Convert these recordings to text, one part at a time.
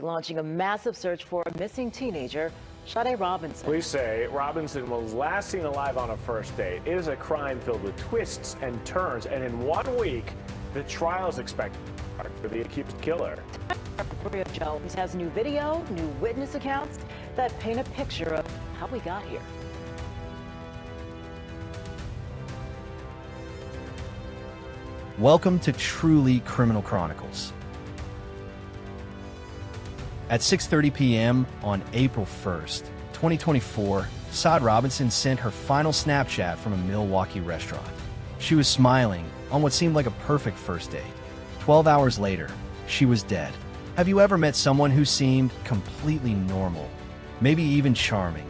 launching a massive search for a missing teenager, Sade Robinson. Police say Robinson was last seen alive on a first date. It is a crime filled with twists and turns, and in 1 week, the trial is expected for the accused killer. Jones has new video, new witness accounts that paint a picture of how we got here. Welcome to Truly Criminal Chronicles. At 6:30 p.m. on April 1st, 2024, Sade Robinson sent her final Snapchat from a Milwaukee restaurant. She was smiling on what seemed like a perfect first date. 12 hours later, she was dead. Have you ever met someone who seemed completely normal, maybe even charming,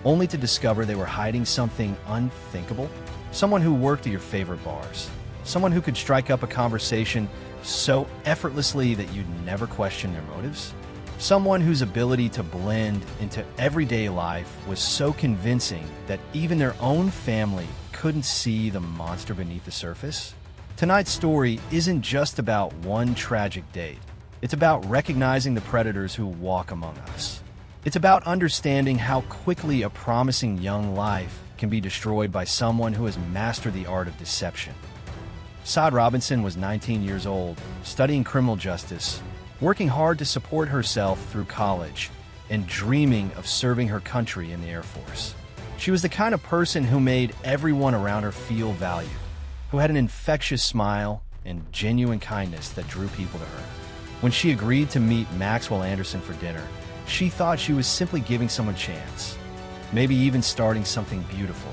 only to discover they were hiding something unthinkable? Someone who worked at your favorite bars. Someone who could strike up a conversation so effortlessly that you'd never question their motives? Someone whose ability to blend into everyday life was so convincing that even their own family couldn't see the monster beneath the surface? Tonight's story isn't just about one tragic date. It's about recognizing the predators who walk among us. It's about understanding how quickly a promising young life can be destroyed by someone who has mastered the art of deception. Sade Robinson was 19 years old, studying criminal justice, working hard to support herself through college, and dreaming of serving her country in the Air Force. She was the kind of person who made everyone around her feel valued, who had an infectious smile and genuine kindness that drew people to her. When she agreed to meet Maxwell Anderson for dinner, she thought she was simply giving someone a chance, maybe even starting something beautiful.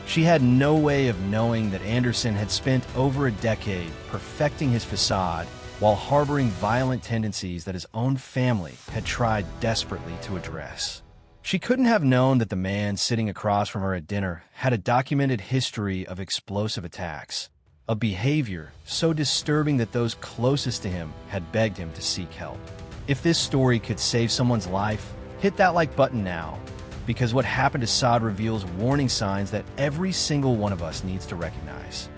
She had no way of knowing that Anderson had spent over a decade perfecting his facade while harboring violent tendencies that his own family had tried desperately to address. She couldn't have known that the man sitting across from her at dinner had a documented history of explosive attacks, a behavior so disturbing that those closest to him had begged him to seek help. If this story could save someone's life, hit that like button now, because what happened to Sade reveals warning signs that every single one of us needs to recognize.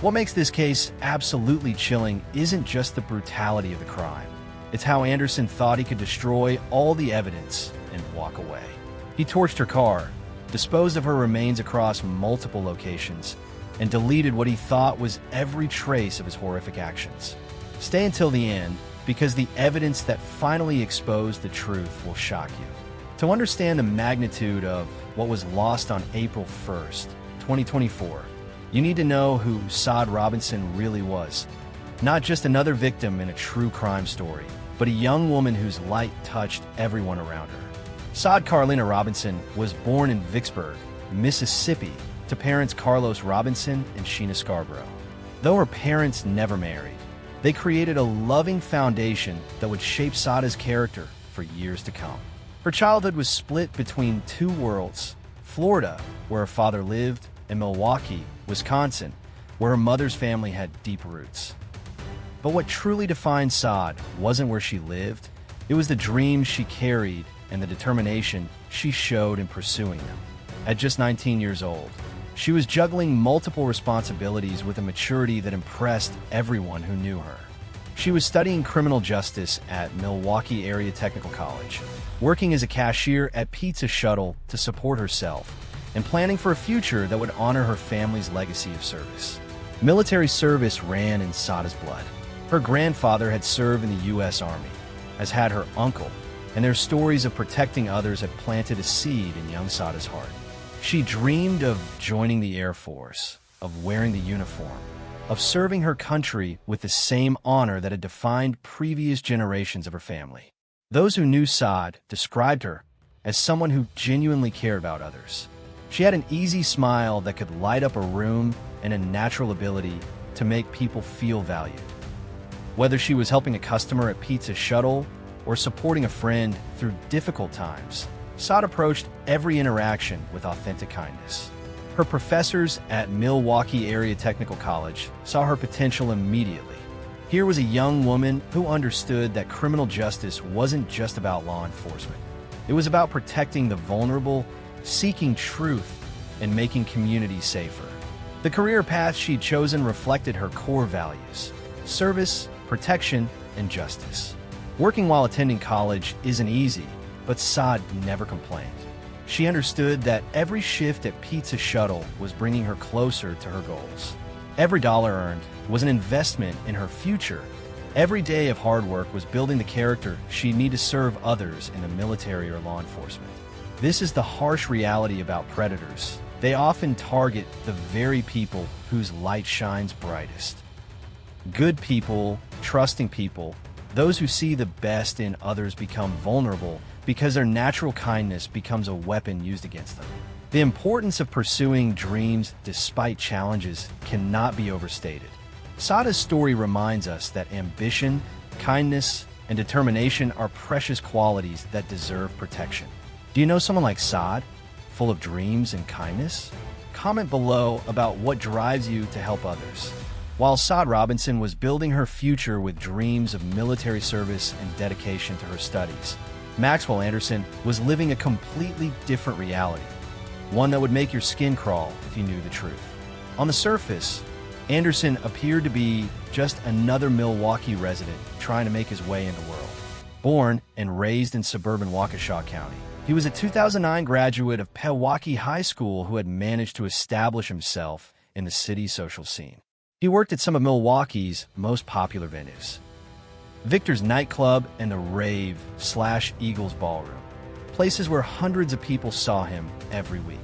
What makes this case absolutely chilling isn't just the brutality of the crime. It's how Anderson thought he could destroy all the evidence and walk away. He torched her car, disposed of her remains across multiple locations, and deleted what he thought was every trace of his horrific actions. Stay until the end, because the evidence that finally exposed the truth will shock you. To understand the magnitude of what was lost on April 1st, 2024, you need to know who Sade Robinson really was. Not just another victim in a true crime story, but a young woman whose light touched everyone around her. Sade Carolina Robinson was born in Vicksburg, Mississippi, to parents Carlos Robinson and Sheena Scarborough. Though her parents never married, they created a loving foundation that would shape Sade's character for years to come. Her childhood was split between two worlds: Florida, where her father lived, and Milwaukee, Wisconsin, where her mother's family had deep roots. But what truly defined Sade wasn't where she lived, it was the dreams she carried and the determination she showed in pursuing them. At just 19 years old, she was juggling multiple responsibilities with a maturity that impressed everyone who knew her. She was studying criminal justice at Milwaukee Area Technical College, working as a cashier at Pizza Shuttle to support herself, and planning for a future that would honor her family's legacy of service. Military service ran in Sade's blood. Her grandfather had served in the U.S. Army, as had her uncle, and their stories of protecting others had planted a seed in young Sade's heart. She dreamed of joining the Air Force, of wearing the uniform, of serving her country with the same honor that had defined previous generations of her family. Those who knew Sade described her as someone who genuinely cared about others. She had an easy smile that could light up a room and a natural ability to make people feel valued. Whether she was helping a customer at Pizza Shuttle or supporting a friend through difficult times, Sade approached every interaction with authentic kindness. Her professors at Milwaukee Area Technical College saw her potential immediately. Here was a young woman who understood that criminal justice wasn't just about law enforcement. It was about protecting the vulnerable, seeking truth, and making communities safer. The career path she'd chosen reflected her core values: service, protection, and justice. Working while attending college isn't easy, but Sade never complained. She understood that every shift at Pizza Shuttle was bringing her closer to her goals. Every dollar earned was an investment in her future. Every day of hard work was building the character she'd need to serve others in the military or law enforcement. This is the harsh reality about predators. They often target the very people whose light shines brightest. Good people, trusting people, those who see the best in others become vulnerable because their natural kindness becomes a weapon used against them. The importance of pursuing dreams despite challenges cannot be overstated. Sade's story reminds us that ambition, kindness, and determination are precious qualities that deserve protection. Do you know someone like Sade, full of dreams and kindness? Comment below about what drives you to help others. While Sade Robinson was building her future with dreams of military service and dedication to her studies, Maxwell Anderson was living a completely different reality, one that would make your skin crawl if you knew the truth. On the surface, Anderson appeared to be just another Milwaukee resident trying to make his way in the world. Born and raised in suburban Waukesha County, he was a 2009 graduate of Pewaukee High School who had managed to establish himself in the city's social scene. He worked at some of Milwaukee's most popular venues, Victor's nightclub and the Rave/Eagles Ballroom, places where hundreds of people saw him every week.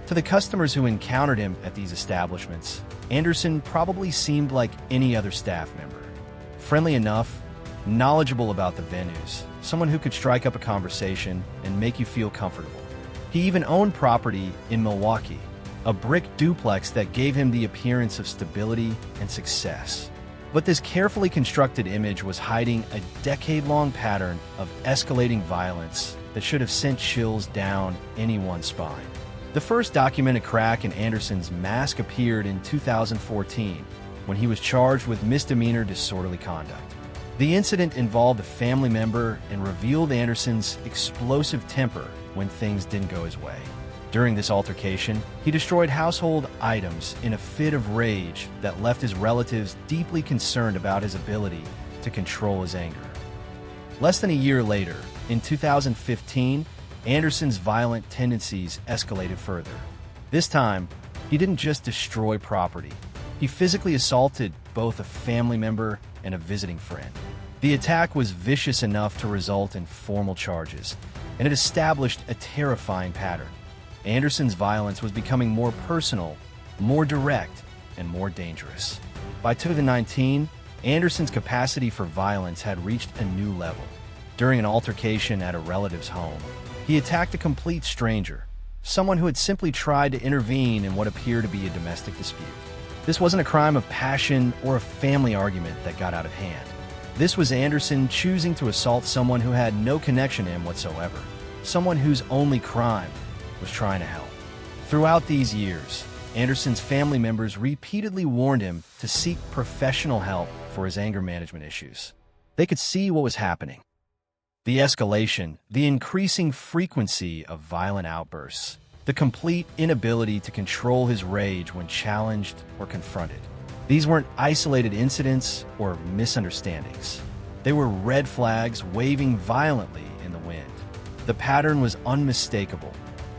To the customers who encountered him at these establishments, Anderson probably seemed like any other staff member. Friendly enough, knowledgeable about the venues, someone who could strike up a conversation and make you feel comfortable. He even owned property in Milwaukee, a brick duplex that gave him the appearance of stability and success. But this carefully constructed image was hiding a decade-long pattern of escalating violence that should have sent chills down anyone's spine. The first documented crack in Anderson's mask appeared in 2014 when he was charged with misdemeanor disorderly conduct. The incident involved a family member and revealed Anderson's explosive temper when things didn't go his way. During this altercation, he destroyed household items in a fit of rage that left his relatives deeply concerned about his ability to control his anger. Less than a year later, in 2015, Anderson's violent tendencies escalated further. This time, he didn't just destroy property. He physically assaulted both a family member and a visiting friend. The attack was vicious enough to result in formal charges, and it established a terrifying pattern. Anderson's violence was becoming more personal, more direct, and more dangerous. By 2019, Anderson's capacity for violence had reached a new level. During an altercation at a relative's home, he attacked a complete stranger, someone who had simply tried to intervene in what appeared to be a domestic dispute. This wasn't a crime of passion or a family argument that got out of hand. This was Anderson choosing to assault someone who had no connection to him whatsoever, someone whose only crime was trying to help. Throughout these years, Anderson's family members repeatedly warned him to seek professional help for his anger management issues. They could see what was happening. The escalation, the increasing frequency of violent outbursts, the complete inability to control his rage when challenged or confronted. These weren't isolated incidents or misunderstandings. They were red flags waving violently in the wind. The pattern was unmistakable.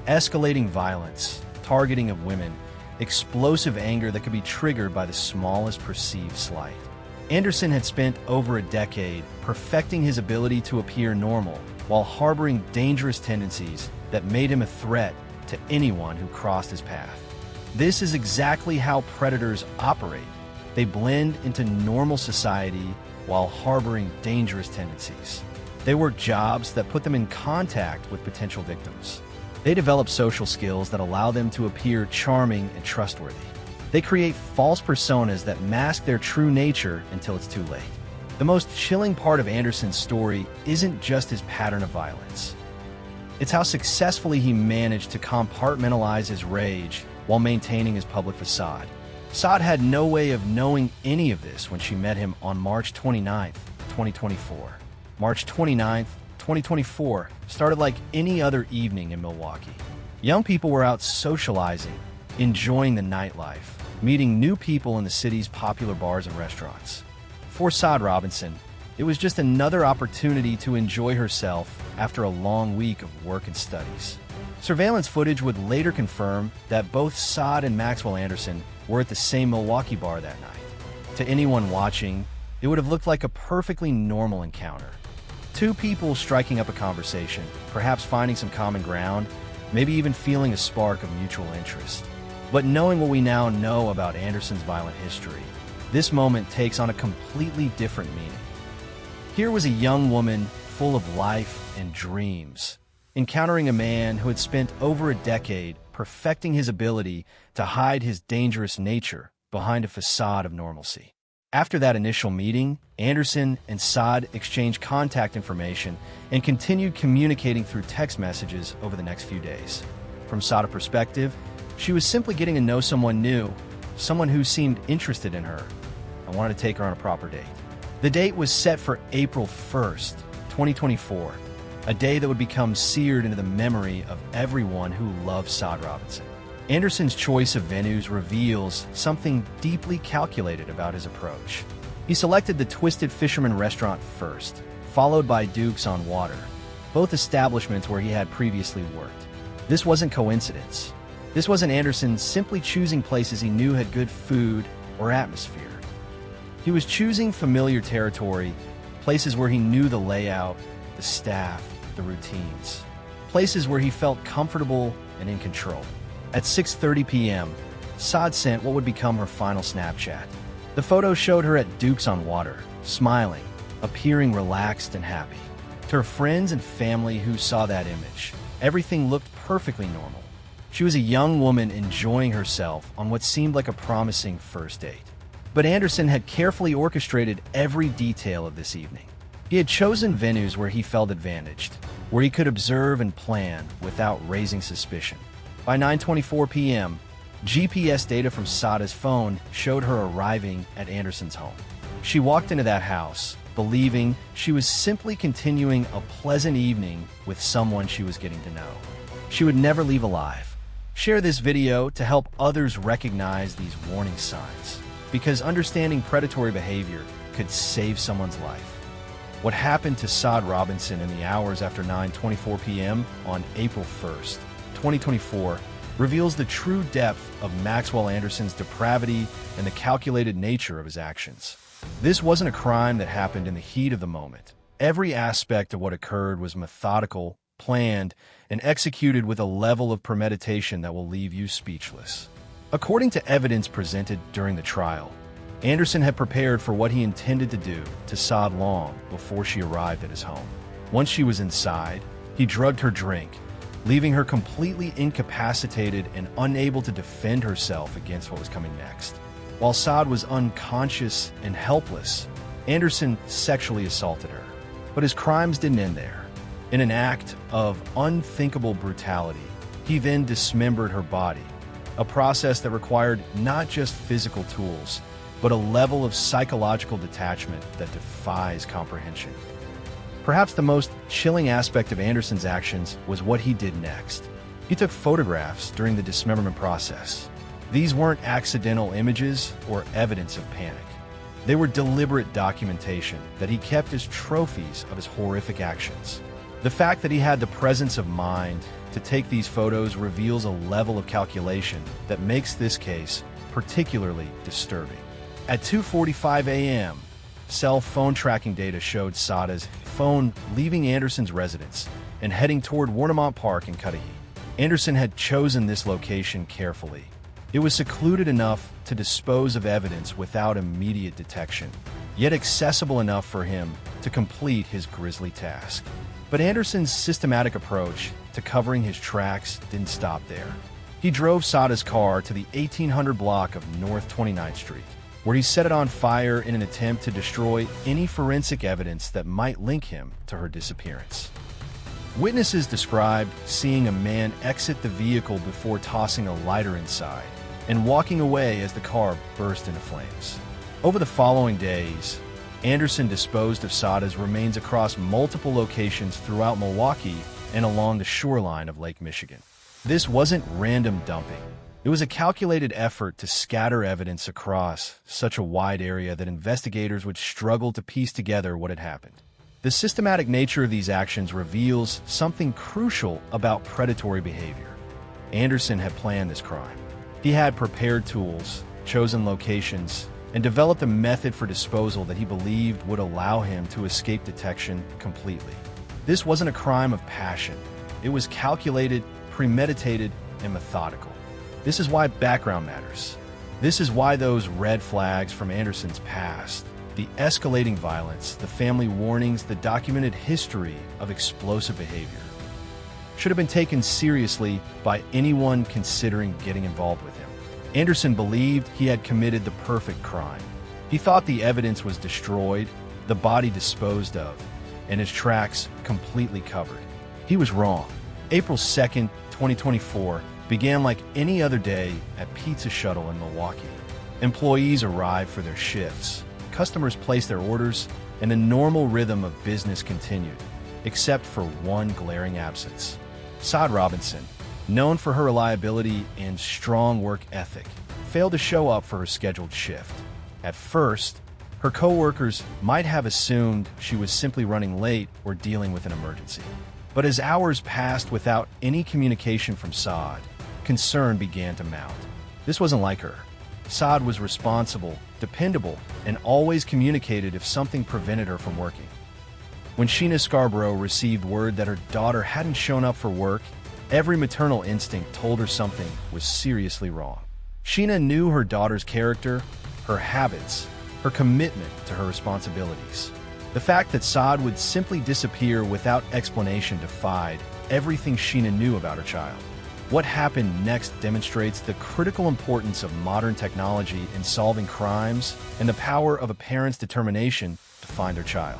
Escalating violence, targeting of women, explosive anger that could be triggered by the smallest perceived slight. Anderson had spent over a decade perfecting his ability to appear normal while harboring dangerous tendencies that made him a threat to anyone who crossed his path. This is exactly how predators operate. They blend into normal society while harboring dangerous tendencies. They work jobs that put them in contact with potential victims. They develop social skills that allow them to appear charming and trustworthy. They create false personas that mask their true nature until it's too late. The most chilling part of Anderson's story isn't just his pattern of violence. It's how successfully he managed to compartmentalize his rage while maintaining his public facade. Sade had no way of knowing any of this when she met him on March 29, 2024. March 29, 2024 started like any other evening in Milwaukee. Young people were out socializing, enjoying the nightlife, meeting new people in the city's popular bars and restaurants. For Sade Robinson, It was just another opportunity to enjoy herself after a long week of work and studies. Surveillance footage would later confirm that both Sade and Maxwell Anderson were at the same Milwaukee bar that night. To anyone watching, it would have looked like a perfectly normal encounter. Two people striking up a conversation, perhaps finding some common ground, maybe even feeling a spark of mutual interest. But knowing what we now know about Anderson's violent history, this moment takes on a completely different meaning. Here was a young woman full of life and dreams, encountering a man who had spent over a decade perfecting his ability to hide his dangerous nature behind a facade of normalcy. After that initial meeting, Anderson and Sade exchanged contact information and continued communicating through text messages over the next few days. From Sade's perspective, she was simply getting to know someone new, someone who seemed interested in her. I wanted to take her on a proper date. The date was set for April 1st, 2024, a day that would become seared into the memory of everyone who loved Sade Robinson. Anderson's choice of venues reveals something deeply calculated about his approach. He selected the Twisted Fisherman restaurant first, followed by Duke's on Water, both establishments where he had previously worked. This wasn't coincidence. This wasn't Anderson simply choosing places he knew had good food or atmosphere. He was choosing familiar territory, places where he knew the layout, the staff, the routines. Places where he felt comfortable and in control. At 6:30 p.m., Sade sent what would become her final Snapchat. The photo showed her at Duke's on Water, smiling, appearing relaxed and happy. To her friends and family who saw that image, everything looked perfectly normal. She was a young woman enjoying herself on what seemed like a promising first date. But Anderson had carefully orchestrated every detail of this evening. He had chosen venues where he felt advantaged, where he could observe and plan without raising suspicion. By 9:24 p.m., GPS data from Sade's phone showed her arriving at Anderson's home. She walked into that house, believing she was simply continuing a pleasant evening with someone she was getting to know. She would never leave alive. Share this video to help others recognize these warning signs, because understanding predatory behavior could save someone's life. What happened to Sade Robinson in the hours after 9:24 p.m. on April 1st, 2024, reveals the true depth of Maxwell Anderson's depravity and the calculated nature of his actions. This wasn't a crime that happened in the heat of the moment. Every aspect of what occurred was methodical, planned, and executed with a level of premeditation that will leave you speechless. According to evidence presented during the trial, Anderson had prepared for what he intended to do to Sade long before she arrived at his home. Once she was inside, he drugged her drink, leaving her completely incapacitated and unable to defend herself against what was coming next. While Sade was unconscious and helpless, Anderson sexually assaulted her. But his crimes didn't end there. In an act of unthinkable brutality, he then dismembered her body, a process that required not just physical tools, but a level of psychological detachment that defies comprehension. Perhaps the most chilling aspect of Anderson's actions was what he did next. He took photographs during the dismemberment process. These weren't accidental images or evidence of panic. They were deliberate documentation that he kept as trophies of his horrific actions. The fact that he had the presence of mind to take these photos reveals a level of calculation that makes this case particularly disturbing. At 2:45 a.m., cell phone tracking data showed Sade's phone leaving Anderson's residence and heading toward Warnemont Park in Cudahy. Anderson had chosen this location carefully. It was secluded enough to dispose of evidence without immediate detection, yet accessible enough for him to complete his grisly task. But Anderson's systematic approach to covering his tracks didn't stop there. He drove Sade's car to the 1800 block of North 29th Street, where he set it on fire in an attempt to destroy any forensic evidence that might link him to her disappearance. Witnesses described seeing a man exit the vehicle before tossing a lighter inside and walking away as the car burst into flames. Over the following days, Anderson disposed of Sade's remains across multiple locations throughout Milwaukee and along the shoreline of Lake Michigan. This wasn't random dumping. It It was a calculated effort to scatter evidence across such a wide area that investigators would struggle to piece together what had happened. The systematic nature of these actions reveals something crucial about predatory behavior. Anderson had planned this crime. He had prepared tools, chosen locations, and developed a method for disposal that he believed would allow him to escape detection completely. This wasn't a crime of passion. It was calculated, premeditated, and methodical. This is why background matters. This is why those red flags from Anderson's past, the escalating violence, the family warnings, the documented history of explosive behavior, should have been taken seriously by anyone considering getting involved with him. Anderson believed he had committed the perfect crime. He thought the evidence was destroyed, the body disposed of, and his tracks completely covered. He was wrong. April 2nd, 2024 began like any other day at Pizza Shuttle in Milwaukee. Employees arrived for their shifts. Customers placed their orders, and the normal rhythm of business continued, except for one glaring absence. Sade Robinson, known for her reliability and strong work ethic, failed to show up for her scheduled shift. At first, her coworkers might have assumed she was simply running late or dealing with an emergency. But as hours passed without any communication from Sade, concern began to mount. This wasn't like her. Sade was responsible, dependable, and always communicated if something prevented her from working. When Sheena Scarborough received word that her daughter hadn't shown up for work, every maternal instinct told her something was seriously wrong. Sheena knew her daughter's character, her habits, her commitment to her responsibilities. The fact that Sade would simply disappear without explanation defied everything Sheena knew about her child. What happened next demonstrates the critical importance of modern technology in solving crimes and the power of a parent's determination to find their child.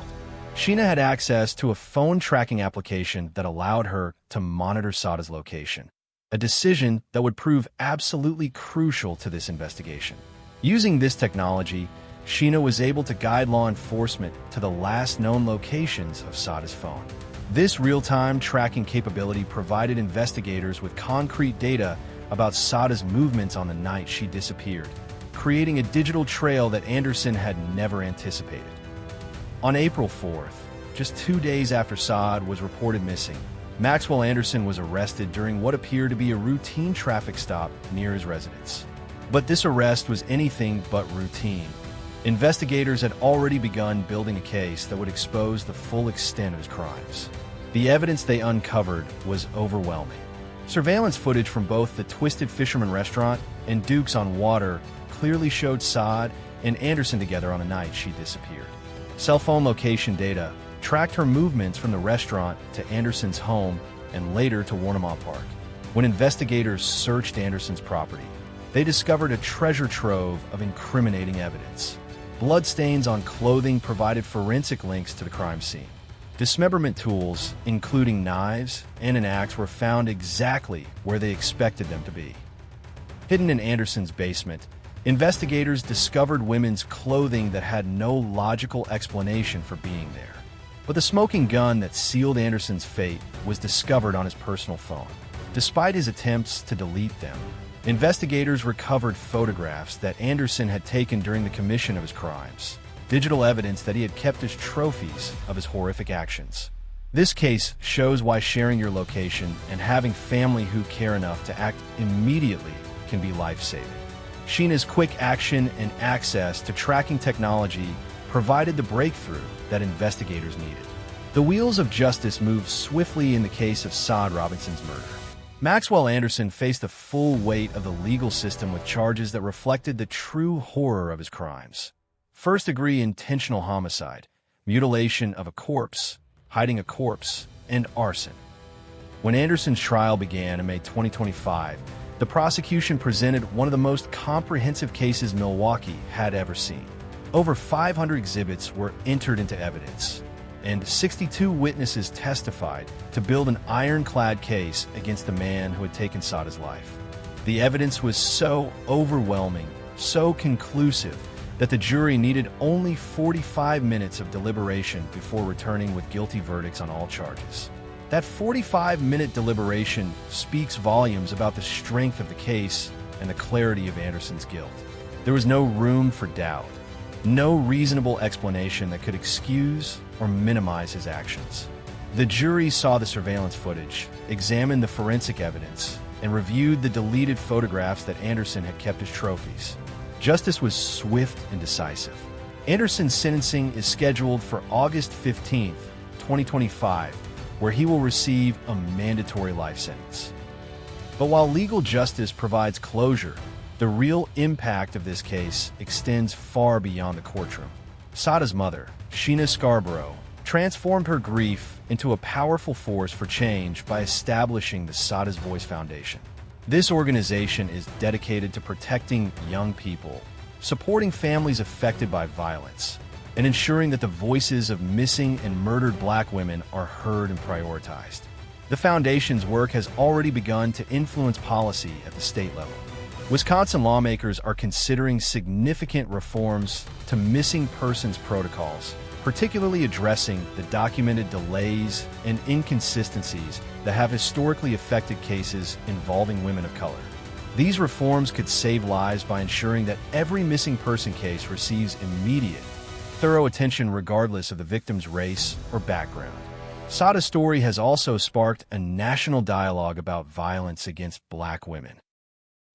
Sheena had access to a phone tracking application that allowed her to monitor Sade's location, a decision that would prove absolutely crucial to this investigation. Using this technology, Sheena was able to guide law enforcement to the last known locations of Sade's phone. This real-time tracking capability provided investigators with concrete data about Sade's movements on the night she disappeared, creating a digital trail that Anderson had never anticipated. On April 4th, just 2 days after Sade was reported missing, Maxwell Anderson was arrested during what appeared to be a routine traffic stop near his residence. But this arrest was anything but routine. Investigators had already begun building a case that would expose the full extent of his crimes. The evidence they uncovered was overwhelming. Surveillance footage from both the Twisted Fisherman restaurant and Duke's on Water clearly showed Sade and Anderson together on the night she disappeared. Cell phone location data tracked her movements from the restaurant to Anderson's home and later to Warnemaw Park. When investigators searched Anderson's property, they discovered a treasure trove of incriminating evidence. Bloodstains on clothing provided forensic links to the crime scene. Dismemberment tools, including knives and an axe, were found exactly where they expected them to be. Hidden in Anderson's basement, investigators discovered women's clothing that had no logical explanation for being there. But the smoking gun that sealed Anderson's fate was discovered on his personal phone. Despite his attempts to delete them, investigators recovered photographs that Anderson had taken during the commission of his crimes, digital evidence that he had kept as trophies of his horrific actions. This case shows why sharing your location and having family who care enough to act immediately can be life-saving. Sheena's quick action and access to tracking technology provided the breakthrough that investigators needed. The wheels of justice moved swiftly in the case of Sade Robinson's murder. Maxwell Anderson faced the full weight of the legal system with charges that reflected the true horror of his crimes. First-degree intentional homicide, mutilation of a corpse, hiding a corpse, and arson. When Anderson's trial began in May 2025, the prosecution presented one of the most comprehensive cases Milwaukee had ever seen. Over 500 exhibits were entered into evidence, and 62 witnesses testified to build an ironclad case against the man who had taken Sade's life. The evidence was so overwhelming, so conclusive, that the jury needed only 45 minutes of deliberation before returning with guilty verdicts on all charges. That 45-minute deliberation speaks volumes about the strength of the case and the clarity of Anderson's guilt. There was no room for doubt, no reasonable explanation that could excuse or minimize his actions. The jury saw the surveillance footage, examined the forensic evidence, and reviewed the deleted photographs that Anderson had kept as trophies. Justice was swift and decisive. Anderson's sentencing is scheduled for August 15th, 2025, where he will receive a mandatory life sentence. But while legal justice provides closure, the real impact of this case extends far beyond the courtroom. Sade's mother, Sheena Scarborough, transformed her grief into a powerful force for change by establishing the Sade's Voice Foundation. This organization is dedicated to protecting young people, supporting families affected by violence, and ensuring that the voices of missing and murdered Black women are heard and prioritized. The foundation's work has already begun to influence policy at the state level. Wisconsin lawmakers are considering significant reforms to missing persons protocols, particularly addressing the documented delays and inconsistencies that have historically affected cases involving women of color. These reforms could save lives by ensuring that every missing person case receives immediate, thorough attention regardless of the victim's race or background. Sade's story has also sparked a national dialogue about violence against Black women,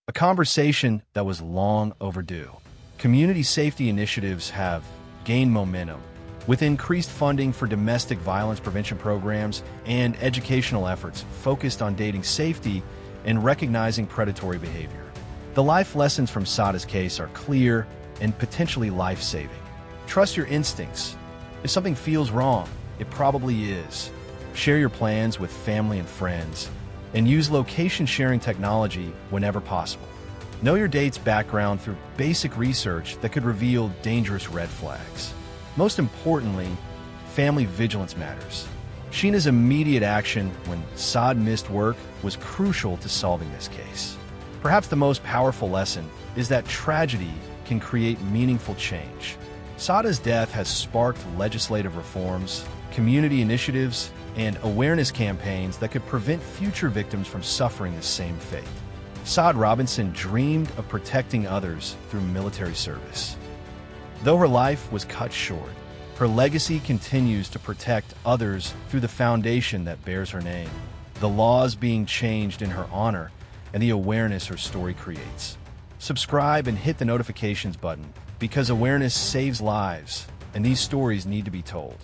a conversation that was long overdue. Community safety initiatives have gained momentum, with increased funding for domestic violence prevention programs and educational efforts focused on dating safety and recognizing predatory behavior. The life lessons from Sade's case are clear and potentially life-saving. Trust your instincts. If something feels wrong, it probably is. Share your plans with family and friends, and use location-sharing technology whenever possible. Know your date's background through basic research that could reveal dangerous red flags. Most importantly, family vigilance matters. Sheena's immediate action when Sade missed work was crucial to solving this case. Perhaps the most powerful lesson is that tragedy can create meaningful change. Sade's death has sparked legislative reforms, community initiatives, and awareness campaigns that could prevent future victims from suffering the same fate. Sade Robinson dreamed of protecting others through military service. Though her life was cut short, her legacy continues to protect others through the foundation that bears her name, the laws being changed in her honor, and the awareness her story creates. Subscribe and hit the notifications button because awareness saves lives, and these stories need to be told.